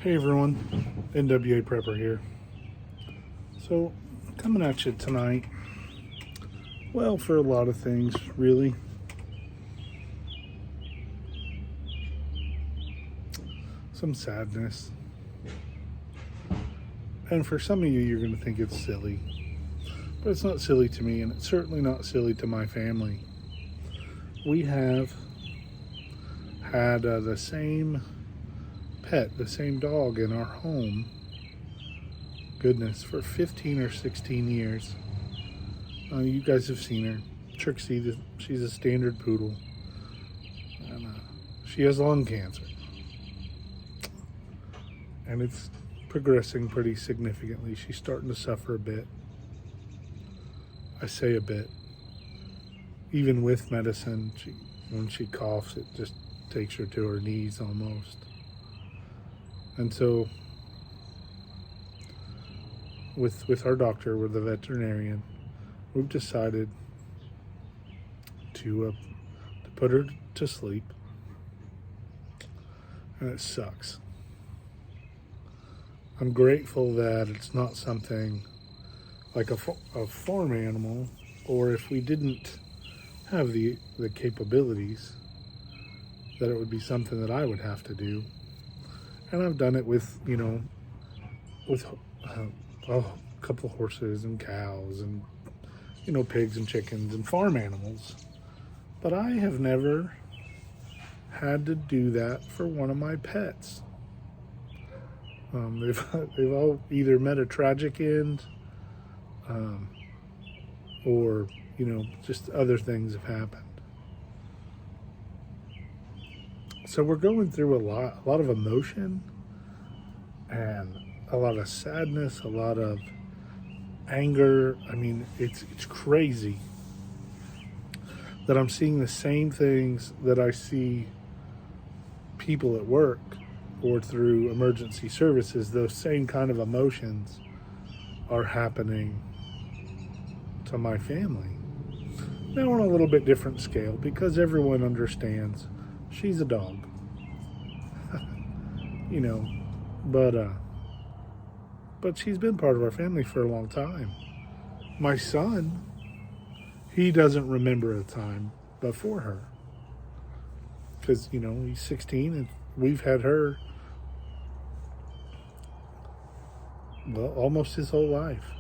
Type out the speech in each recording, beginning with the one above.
Hey everyone, NWA Prepper here. So, coming at you tonight, well, for a lot of things, really. Some sadness. And for some of you, you're going to think it's silly. But it's not silly to me, and it's certainly not silly to my family. We have had the same pet, the same dog in our home, goodness, for 15 or 16 years. You guys have seen her. Trixie, she's a standard poodle. And she has lung cancer. And it's progressing pretty significantly. She's starting to suffer a bit. I say a bit. Even with medicine, when she coughs, it just takes her to her knees almost. And so, with our doctor, with the veterinarian, we've decided to put her to sleep. And it sucks. I'm grateful that it's not something like a farm animal, or if we didn't have the capabilities, that it would be something that I would have to do. And I've done it with a couple horses and cows and, pigs and chickens and farm animals. But I have never had to do that for one of my pets. They've all either met a tragic end, or just other things have happened. So we're going through a lot of emotion, and a lot of sadness, a lot of anger. I mean, it's crazy that I'm seeing the same things that I see people at work or through emergency services. Those same kind of emotions are happening to my family. Now on a little bit different scale, because everyone understands she's a dog. But she's been part of our family for a long time. My son, he doesn't remember a time before her. Because, he's 16 and we've had her, well, almost his whole life.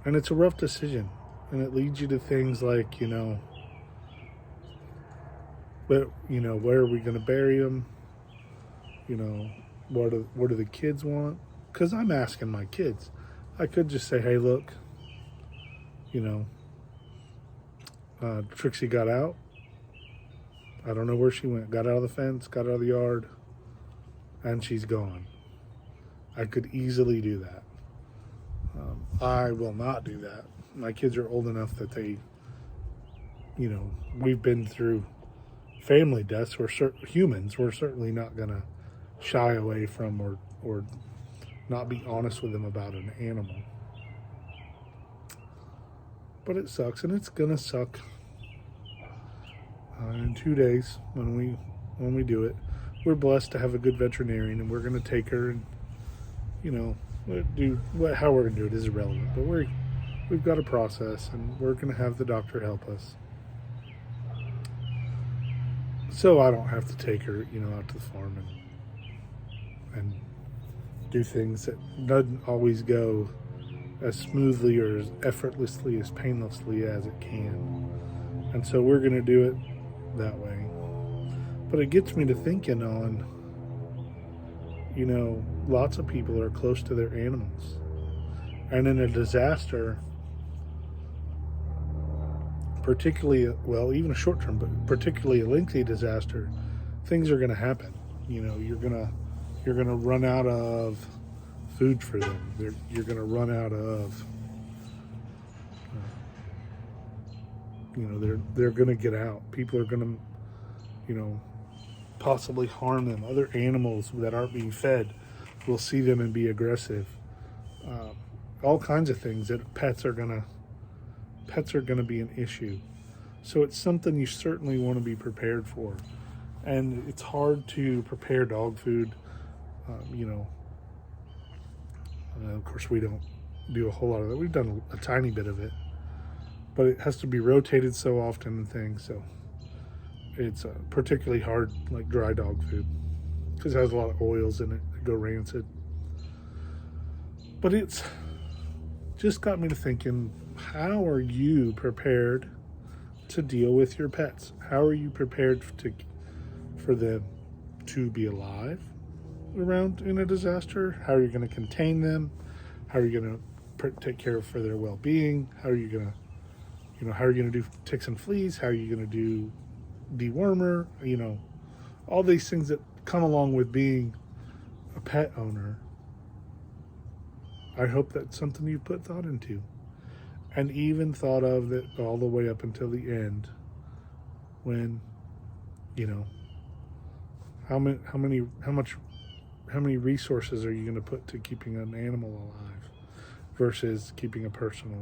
And it's a rough decision. And it leads you to things like, where are we going to bury him? What do the kids want? Because I'm asking my kids. I could just say, hey, look, Trixie got out. I don't know where she went. Got out of the fence, got out of the yard, and she's gone. I could easily do that. I will not do that. My kids are old enough that they, we've been through family deaths. We're humans. We're certainly not going to shy away from or not be honest with them about an animal. But it sucks, and it's going to suck. In 2 days, when we do it, we're blessed to have a good veterinarian, and we're going to take her and, how we're going to do it is irrelevant. But we've got a process, and we're going to have the doctor help us, so I don't have to take her, out to the farm and do things that doesn't always go as smoothly or as effortlessly, as painlessly as it can. And so we're going to do it that way. But it gets me to thinking on, lots of people are close to their animals. And in a disaster, particularly, well, even a short term, but particularly a lengthy disaster, things are going to happen. You're going to run out of food for them. You're going to run out of, they're going to get out. People are going to, possibly harm them. Other animals that aren't being fed will see them and be aggressive. All kinds of things that pets are going to be an issue. So it's something you certainly want to be prepared for. And it's hard to prepare dog food You know, of course, we don't do a whole lot of that. We've done a tiny bit of it, but it has to be rotated so often and things. So it's particularly hard, like dry dog food, because it has a lot of oils in it that go rancid. But it's just got me to thinking, how are you prepared to deal with your pets? How are you prepared for them to be alive around in a disaster? How are you going to contain them? How are you going to take care of for their well-being? How are you going to, how are you going to do ticks and fleas? How are you going to do dewormer? All these things that come along with being a pet owner. I hope that's something you've put thought into, and even thought of it all the way up until the end, when, how many resources are you going to put to keeping an animal alive versus keeping a person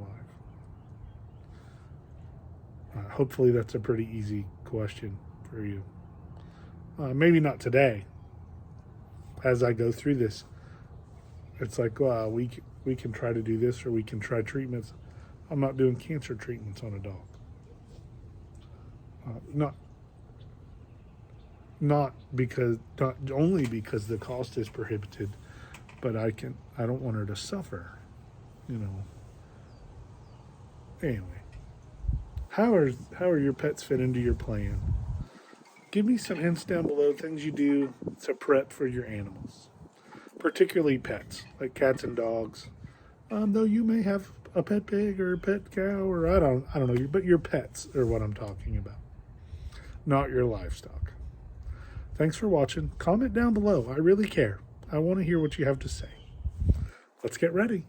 alive? Hopefully that's a pretty easy question for you. Maybe not today. As I go through this, it's like, well, we can try to do this, or we can try treatments. I'm not doing cancer treatments on a dog. Not only because the cost is prohibitive, but I don't want her to suffer. Anyway, how are your pets fit into your plan? Give me some hints down below, things you do to prep for your animals, particularly pets like cats and dogs. Though you may have a pet pig or a pet cow, or I don't know, but your pets are what I'm talking about, not your livestock. Thanks for watching. Comment down below. I really care. I want to hear what you have to say. Let's get ready.